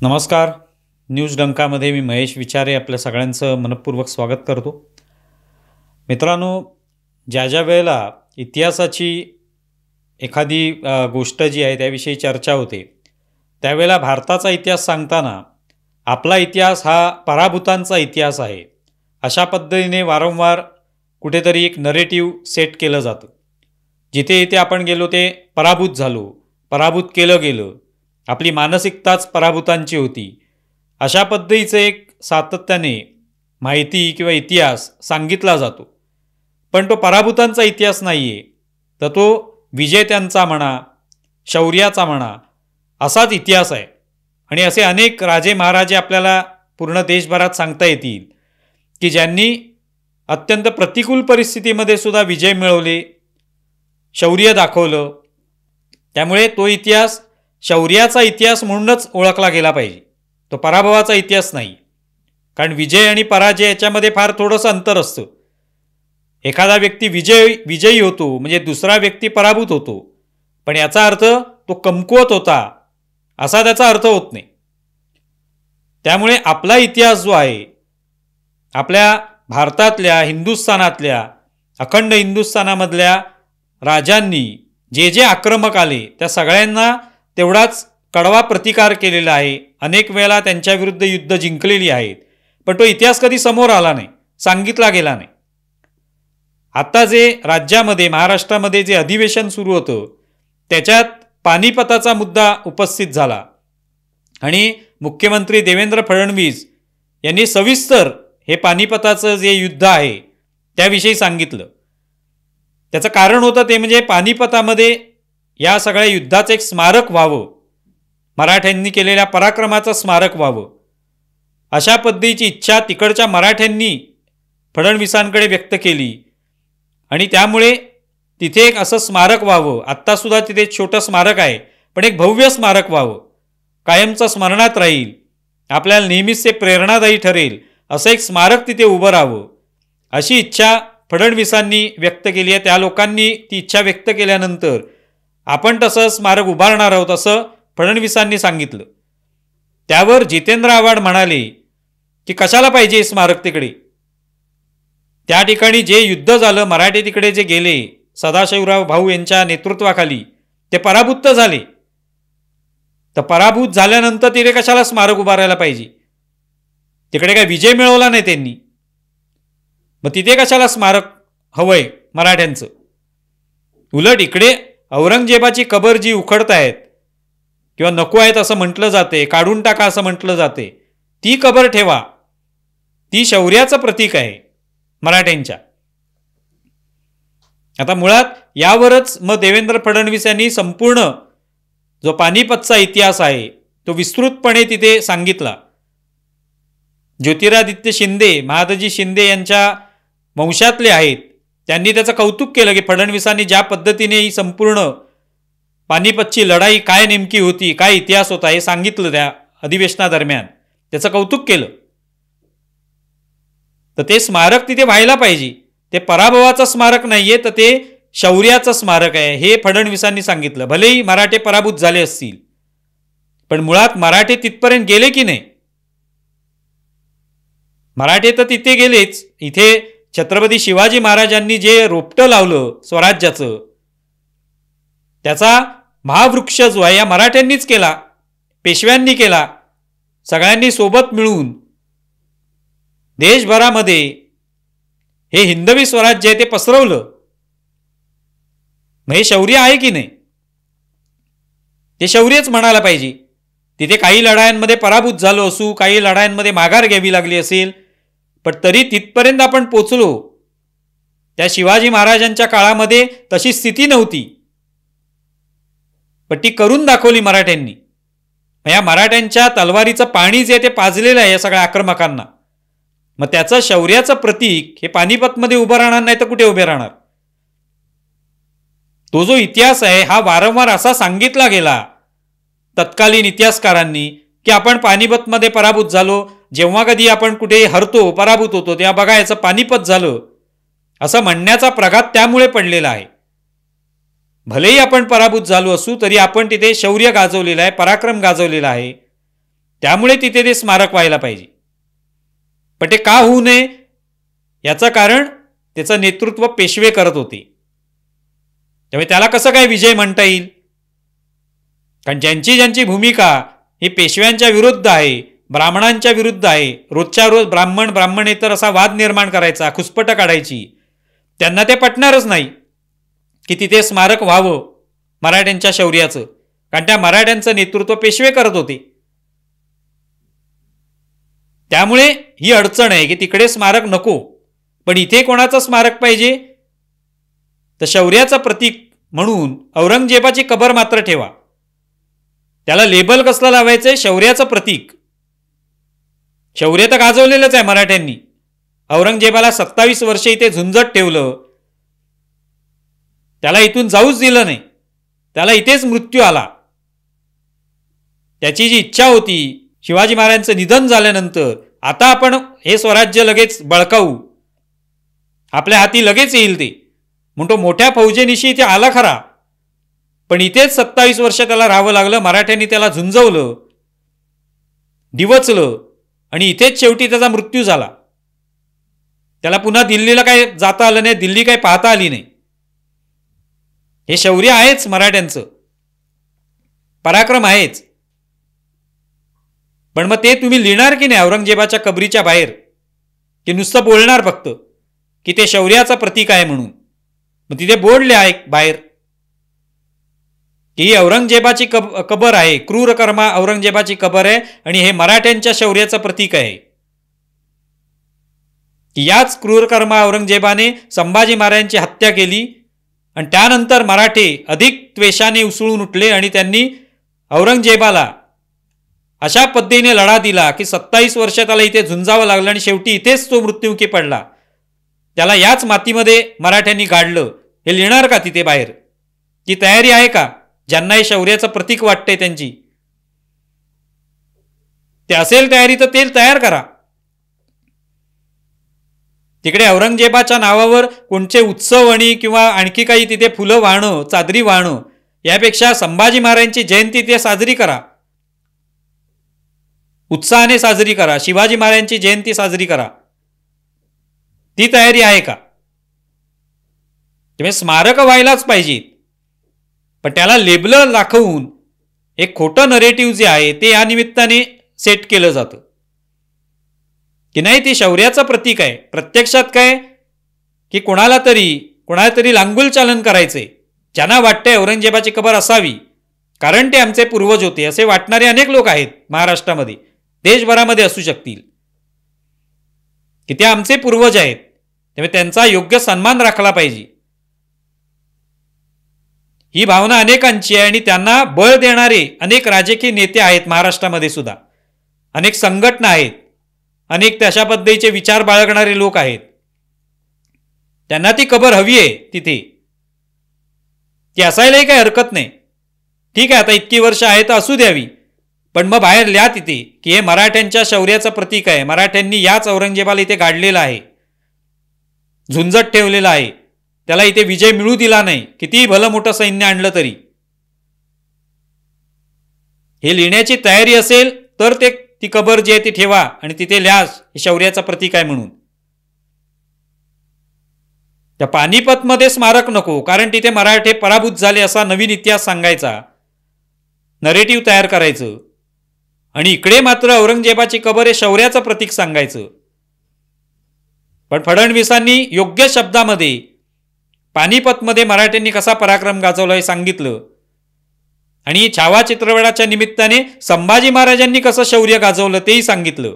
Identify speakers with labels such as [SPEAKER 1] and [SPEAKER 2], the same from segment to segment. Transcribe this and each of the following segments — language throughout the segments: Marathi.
[SPEAKER 1] नमस्कार. न्यूज डंकामध्ये मी महेश विचारे आपल्या सगळ्यांचं मनपूर्वक स्वागत करतो. मित्रांनो, ज्या वेळेला इतिहासाची एखादी गोष्ट जी आहे त्याविषयी चर्चा होते, त्यावेळेला भारताचा इतिहास सांगताना आपला इतिहास हा पराभूतांचा इतिहास आहे अशा पद्धतीने वारंवार कुठेतरी एक नरेटिव्ह सेट केलं जातं. जिथे इथे आपण गेलो ते पराभूत झालो, पराभूत केलं गेलं, आपली मानसिकताच पराभूतांची होती, अशा पद्धतीचं एक सातत्याने माहिती किंवा इतिहास सांगितला जातो. पण तो पराभूतांचा इतिहास नाही आहे, तर तो विजेत्यांचा म्हणा, शौर्याचा म्हणा असाच इतिहास आहे. आणि असे अनेक राजे महाराजे आपल्याला पूर्ण देशभरात सांगता येतील की ज्यांनी अत्यंत प्रतिकूल परिस्थितीमध्ये सुद्धा विजय मिळवले, शौर्य दाखवलं. त्यामुळे तो इतिहास शौर्याचा इतिहास म्हणूनच ओळखला गेला पाहिजे, तो पराभवाचा इतिहास नाही. कारण विजय आणि पराजय याच्यामध्ये फार थोडंसं अंतर असतं. एखादा व्यक्ती विजयी होतो म्हणजे दुसरा व्यक्ती पराभूत होतो, पण याचा अर्थ तो कमकुवत होता असा त्याचा अर्थ होत नाही. त्यामुळे आपला इतिहास जो आहे, आपल्या भारतातल्या, हिंदुस्थानातल्या, अखंड हिंदुस्थानामधल्या राजांनी जे जे आक्रमक आले त्या सगळ्यांना तेवढाच कडवा प्रतिकार केलेला आहे. अनेक वेळेला त्यांच्याविरुद्ध युद्ध जिंकलेली आहेत, पण तो इतिहास कधी समोर आला नाही, सांगितला गेला नाही. आता जे राज्यामध्ये, महाराष्ट्रामध्ये जे अधिवेशन सुरू होतं त्याच्यात पानिपताचा मुद्दा उपस्थित झाला आणि मुख्यमंत्री देवेंद्र फडणवीस यांनी सविस्तर हे पानिपताचं जे युद्ध आहे त्याविषयी सांगितलं. त्याचं कारण होतं ते म्हणजे पानिपतामध्ये या सगळ्या युद्धाचं एक स्मारक व्हावं, मराठ्यांनी केलेल्या पराक्रमाचं स्मारक व्हावं, अशा पद्धतीची इच्छा तिकडच्या मराठ्यांनी फडणवीसांकडे व्यक्त केली. आणि त्यामुळे तिथे एक असं स्मारक व्हावं, आत्तासुद्धा तिथे एक छोटं स्मारक आहे, पण एक भव्य स्मारक व्हावं, कायमचं स्मरणात राहील, आपल्याला नेहमीच ते प्रेरणादायी ठरेल असं एक स्मारक तिथे उभं राहावं, अशी इच्छा फडणवीसांनी व्यक्त केली आहे. त्या लोकांनी ती इच्छा व्यक्त केल्यानंतर आपण तसं स्मारक उभारणार आहोत असं फडणवीसांनी सांगितलं. त्यावर जितेंद्र आव्हाड म्हणाले की कशाला पाहिजे स्मारक तिकडे, त्या ठिकाणी जे युद्ध झालं, मराठी तिकडे जे गेले सदाशिवराव भाऊ यांच्या नेतृत्वाखाली, ते पराभूत तर झाले, तर पराभूत झाल्यानंतर तिथे कशाला स्मारक उभारायला पाहिजे, तिकडे काय विजय मिळवला नाही त्यांनी, मग तिथे कशाला स्मारक हवंय मराठ्यांचं. उलट इकडे औरंगजेबाची कबर जी उखडतायत किंवा नको आहेत असं म्हटलं जाते, काढून टाका असं म्हटलं जाते, ती कबर ठेवा, ती शौर्याचं प्रतीक आहे मराठ्यांच्या. आता मुळात यावरच मग देवेंद्र फडणवीस यांनी संपूर्ण जो पानिपतचा इतिहास आहे तो विस्तृतपणे तिथे सांगितला. ज्योतिरादित्य शिंदे, महादजी शिंदे यांच्या वंशातले आहेत, त्यांनी त्याचं कौतुक केलं की फडणवीसांनी ज्या पद्धतीने ही संपूर्ण पानिपतची लढाई काय नेमकी होती, काय इतिहास होता हे सांगितलं त्या अधिवेशनादरम्यान, त्याचं कौतुक केलं. तर ते स्मारक तिथे व्हायला पाहिजे, ते पराभवाचं स्मारक नाहीये, तर ते शौर्याचं स्मारक आहे हे फडणवीसांनी सांगितलं. भलेही मराठे पराभूत झाले असतील, पण मुळात मराठे तिथपर्यंत गेले की नाही, मराठे तर तिथे गेलेच. इथे छत्रपती शिवाजी महाराजांनी जे रोपटं लावलं स्वराज्याचं, त्याचा महावृक्ष जो आहे या मराठ्यांनीच केला, पेशव्यांनी केला, सगळ्यांनी सोबत मिळून देशभरामध्ये हे हिंदवी स्वराज्य आहे ते पसरवलं. मग हे शौर्य आहे की नाही, ते शौर्यच म्हणायला पाहिजे. तिथे काही लढायांमध्ये पराभूत झालो असू, काही लढायांमध्ये माघार घ्यावी लागली असेल, पण तरी तिथपर्यंत आपण पोचलो. त्या शिवाजी महाराजांच्या काळामध्ये तशी स्थिती नव्हती, पण ती करून दाखवली मराठ्यांनी. या मराठ्यांच्या तलवारीचं पाणी जे ते पाजलेलं आहे या सगळ्या आक्रमकांना, मग त्याचं शौर्याचं प्रतीक हे पानिपतमध्ये उभं राहणार नाही तर कुठे उभे राहणार. तो जो इतिहास आहे हा वारंवार असा सांगितला गेला तत्कालीन इतिहासकारांनी की आपण पानिपतमध्ये पराभूत झालो, जेव्हा कधी आपण कुठे हरतो, पराभूत होतो, तेव्हा बघायचं पानिपत झालं असं म्हणण्याचा प्रघात त्यामुळे पडलेला आहे. भलेही आपण पराभूत झालो असू तरी आपण तिथे शौर्य गाजवलेलं आहे, पराक्रम गाजवलेला आहे. त्यामुळे तिथे ते स्मारक व्हायला पाहिजे. पण ते का होऊ नये याचं कारण त्याचं नेतृत्व पेशवे करत होते. त्यामुळे त्याला कसं काय विजय म्हणता येईल? कारण ज्यांची भूमिका ही पेशव्यांच्या विरुद्ध आहे, ब्राह्मणांच्या विरुद्ध आहे, रोजच्या रोज ब्राह्मणेतर असा वाद निर्माण करायचा, खुसपटं काढायची, त्यांना ते पटणारच नाही की तिथे स्मारक व्हावं मराठ्यांच्या शौर्याचं. कारण त्या मराठ्यांचं नेतृत्व पेशवे करत होते. त्यामुळे ही अडचण आहे की तिकडे स्मारक नको, पण इथे कोणाचं स्मारक पाहिजे? तर शौर्याचं प्रतीक म्हणून औरंगजेबाची कबर मात्र ठेवा. त्याला लेबल कसलं लावायचंय? शौर्याचं प्रतीक. शौर्य तर गाजवलेलंच आहे मराठ्यांनी. औरंगजेबाला 27 वर्षे इथे झुंजत ठेवलं, त्याला इथून जाऊच दिलं नाही, त्याला इथेच मृत्यू आला. त्याची जी इच्छा होती शिवाजी महाराजांचं निधन झाल्यानंतर आता आपण हे स्वराज्य लगेच बळकावू, आपल्या हाती लगेच येईल ते म्हणतो मोठ्या फौजेनिशी इथे आला खरा, पण इथेच 27 वर्ष त्याला राहावं लागलं. मराठ्यांनी त्याला झुंजवलं, दिवचलं आणि इथेच शेवटी त्याचा मृत्यू झाला. त्याला पुन्हा दिल्लीला काय जाता आलं नाही, दिल्ली काय पाहता आली नाही. हे शौर्य आहेच मराठ्यांचं, पराक्रम आहेच. पण मग ते तुम्ही लिहिणार की नाही औरंगजेबाच्या कबरीच्या बाहेर, की नुसतं बोलणार फक्त की ते शौर्याचं प्रतीक आहे म्हणून? मग तिथे बोर्ड लिहा एक बाहेर की ही औरंगजेबाची कबर आहे, क्रूरकर्मा औरंगजेबाची कबर आहे आणि हे मराठ्यांच्या शौर्याचं प्रतीक आहे. की याच क्रूरकर्मा औरंगजेबाने संभाजी महाराजांची हत्या केली आणि त्यानंतर मराठे अधिक त्वेषाने उसळून उठले आणि त्यांनी औरंगजेबाला अशा पद्धतीने लढा दिला की 27 वर्ष त्याला इथे झुंजावं लागलं आणि शेवटी इथेच तो मृत्युमुखी पडला. त्याला याच मातीमध्ये मराठ्यांनी गाडलं. हे लिहिणार का तिथे बाहेर? ती तयारी आहे का? ज्यांना हे शौर्याचं प्रतीक वाटतंय त्यांची, ते असेल तयारी तर ते तयार करा. तिकडे औरंगजेबाच्या नावावर कोणते उत्सव आणि किंवा आणखी काही तिथे फुलं वाहणं, चादरी वाहणं, यापेक्षा संभाजी महाराजांची जयंती ते साजरी करा, उत्साहाने साजरी करा. शिवाजी महाराजांची जयंती साजरी करा. ती तयारी आहे का? त्यामुळे स्मारक व्हायलाच पाहिजेत, पण त्याला लेबल दाखवून एक खोटं नरेटिव्ह जे आहे ते या निमित्ताने सेट केलं जातं की नाही ते शौर्याचं प्रतीक आहे. प्रत्यक्षात काय की कोणाला तरी लांगुल चालन करायचंय. ज्यांना वाटतंय औरंगजेबाची कबर असावी कारण ते आमचे पूर्वज होते असे वाटणारे अनेक लोक आहेत महाराष्ट्रामध्ये, देशभरामध्ये असू शकतील, की ते आमचे पूर्वज आहेत, त्यामुळे त्यांचा योग्य सन्मान राखला पाहिजे. ही भावना अनेकांची आहे आणि त्यांना बळ देणारे अनेक राजकीय नेते आहेत महाराष्ट्रामध्ये सुद्धा, अनेक संघटना आहेत, अनेक तशा पद्धतीचे विचार बाळगणारे लोक आहेत. त्यांना ती कबर हवी आहे तिथे, ती असायलाही काही हरकत नाही. ठीक आहे, आता इतकी वर्ष आहे तर असू द्यावी, पण मग बाहेर लिहा तिथे की हे मराठ्यांच्या शौर्याचं प्रतीक आहे, मराठ्यांनी याच औरंगजेबाला इथे गाडलेलं आहे, झुंजत ठेवलेलं आहे, त्याला इथे विजय मिळू दिला नाही, कितीही भलं मोठं सैन्य आणलं तरी. हे लिहिण्याची तयारी असेल तर ती कबर जी आहे ती ठेवा आणि तिथे लिहा हे शौर्याचं प्रतीक आहे म्हणून. त्या पानिपतमध्ये स्मारक नको, कारण तिथे मराठे पराभूत झाले असा नवीन इतिहास सांगायचा, नरेटिव्ह तयार करायचं, आणि इकडे मात्र औरंगजेबाची कबर हे शौर्याचं प्रतीक सांगायचं. पण फडणवीसांनी योग्य शब्दामध्ये पानिपतमध्ये मराठ्यांनी कसा पराक्रम गाजवला हे सांगितलं आणि छावा चित्रपटाच्या निमित्ताने संभाजी महाराजांनी कसं शौर्य गाजवलं तेही सांगितलं.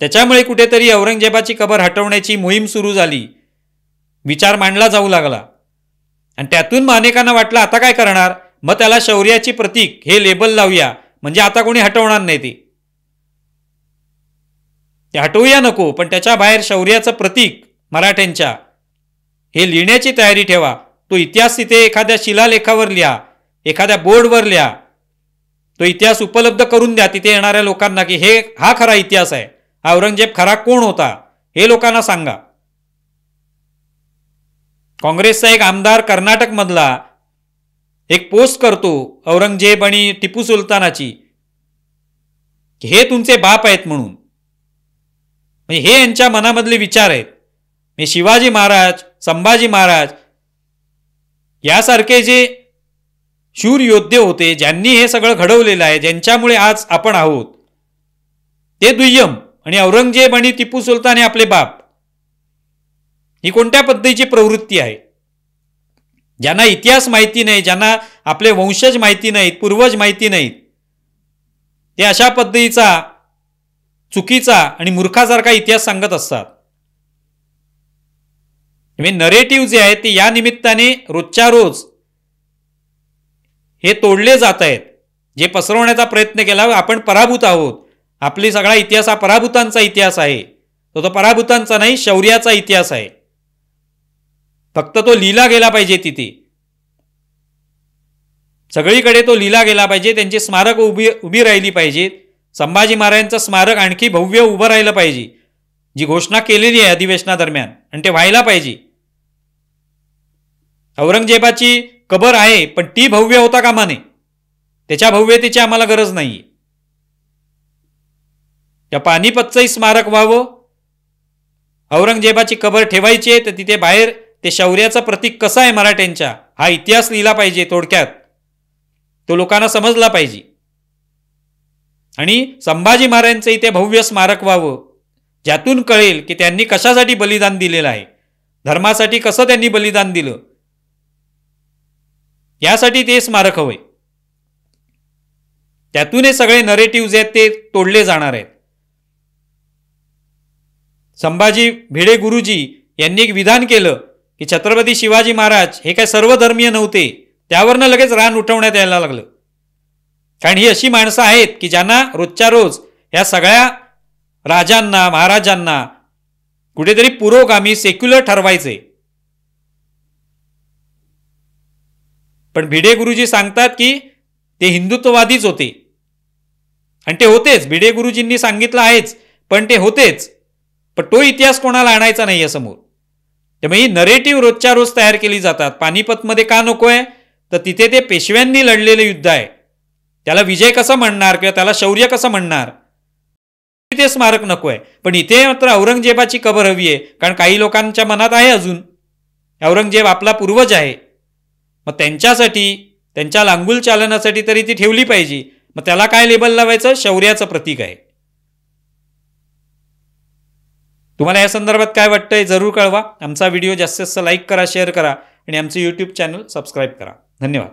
[SPEAKER 1] त्याच्यामुळे कुठेतरी औरंगजेबाची कबर हटवण्याची मोहीम सुरू झाली, विचार मांडला जाऊ लागला आणि त्यातून अनेकांना वाटलं आता काय करणार, मग त्याला शौर्याची प्रतीक हे लेबल लावूया, म्हणजे आता कोणी हटवणार नाही, ते हटवूया नको, पण त्याच्या बाहेर शौर्याचं प्रतीक मराठ्यांच्या हे लिहिण्याची तयारी ठेवा. तो इतिहास तिथे एखाद्या शिलालेखावर लिहा, एखाद्या बोर्डवर लिहा, तो इतिहास उपलब्ध करून द्या तिथे येणाऱ्या लोकांना की हा खरा इतिहास आहे, औरंगजेब खरा कोण होता हे लोकांना सांगा. काँग्रेसचा एक आमदार कर्नाटकमधला एक पोस्ट करतो औरंगजेब आणि टिपू सुलतानाची, की हे तुमचे बाप आहेत म्हणून. म्हणजे हे यांच्या मनामधले विचार आहेत. म्हणजे शिवाजी महाराज, संभाजी महाराज यासारखे जे शूर योद्धे होते, ज्यांनी हे सगळं घडवलेलं आहे, ज्यांच्यामुळे आज आपण आहोत, ते दुय्यम. आणि औरंगजेब आणि टिपू सुलतान हे आपले बाप. ही कोणत्या पद्धतीची प्रवृत्ती आहे? ज्यांना इतिहास माहिती नाही, ज्यांना आपले वंशज माहिती नाहीत, पूर्वज माहिती नाहीत, ते अशा पद्धतीचा चुकीचा आणि मूर्खासारखा इतिहास सांगत असतात. म्हणजे नरेटिव्ह जे आहेत ते या निमित्ताने रोजच्या रोज हे तोडले जात आहेत. जे पसरवण्याचा प्रयत्न केला, आपण पराभूत आहोत, आपली सगळा इतिहास हा पराभूतांचा इतिहास आहे, तो पराभूतांचा नाही, शौर्याचा इतिहास आहे. फक्त तो लिहिला गेला पाहिजे. तिथे सगळीकडे तो लिहिला गेला पाहिजे. त्यांची स्मारक उभी राहिली पाहिजेत. संभाजी महाराजांचं स्मारक आणखी भव्य उभं राहिलं पाहिजे, जी घोषणा केलेली आहे अधिवेशनादरम्यान, आणि ते व्हायला पाहिजे. औरंगजेबाची कबर आहे, पण ती भव्य होता कामा नये. त्याच्या भव्यतेची आम्हाला गरज नाही. त्या पानिपतचंही स्मारक व्हावं. औरंगजेबाची कबर ठेवायची आहे तर तिथे बाहेर ते शौर्याचं प्रतीक कसं आहे मराठ्यांच्या, हा इतिहास लिहिला पाहिजे. थोडक्यात तो लोकांना समजला पाहिजे. आणि संभाजी महाराजांचं इथे भव्य स्मारक व्हावं, ज्यातून कळेल की त्यांनी कशासाठी बलिदान दिलेलं आहे, धर्मासाठी कसं त्यांनी बलिदान दिलं, यासाठी ते स्मारक हवंय. त्यातून हे सगळे नरेटिव्ह आहेत ते तोडले जाणार आहेत. संभाजी भिडे गुरुजी यांनी एक विधान केलं की छत्रपती शिवाजी महाराज हे काय सर्वधर्मीय नव्हते, त्यावरनं लगेच रान उठवण्यात यायला लागलं. कारण ही अशी माणसं आहेत की ज्यांना रोजच्या रोज ह्या सगळ्या राजांना, महाराजांना कुठेतरी पुरोगामी, सेक्युलर ठरवायचे. पण भिडे गुरुजी सांगतात की ते हिंदुत्ववादीच होते, आणि ते होतेच. भिडे गुरुजींनी सांगितलं आहेच, पण ते होतेच. पण तो इतिहास कोणाला आणायचा नाही समोर. त्यामुळे ही नरेटिव्ह रोजच्या रोज तयार केली जातात. पानिपतमध्ये का नकोय, तर तिथे ते पेशव्यांनी लढलेले युद्ध आहे, त्याला विजय कसं म्हणणार किंवा त्याला शौर्य कसं म्हणणार, ते स्मारक नकोय. पण इथे मात्र औरंगजेबाची कबर हवी आहे, कारण काही लोकांच्या मनात आहे अजून औरंगजेब आपला पूर्वज आहे. मग त्यांच्यासाठी, त्यांच्या लांगुल चालनासाठी तरी ती ठेवली पाहिजे. मग त्याला काय लेबल लावायचं? शौर्याचं प्रतीक आहे. तुम्हाला या संदर्भात काय वाटतंय जरूर कळवा. आमचा व्हिडिओ जास्तीत जास्त लाईक करा, शेअर करा, आणि आमचं यूट्यूब चॅनल सबस्क्राईब करा. धन्यवाद.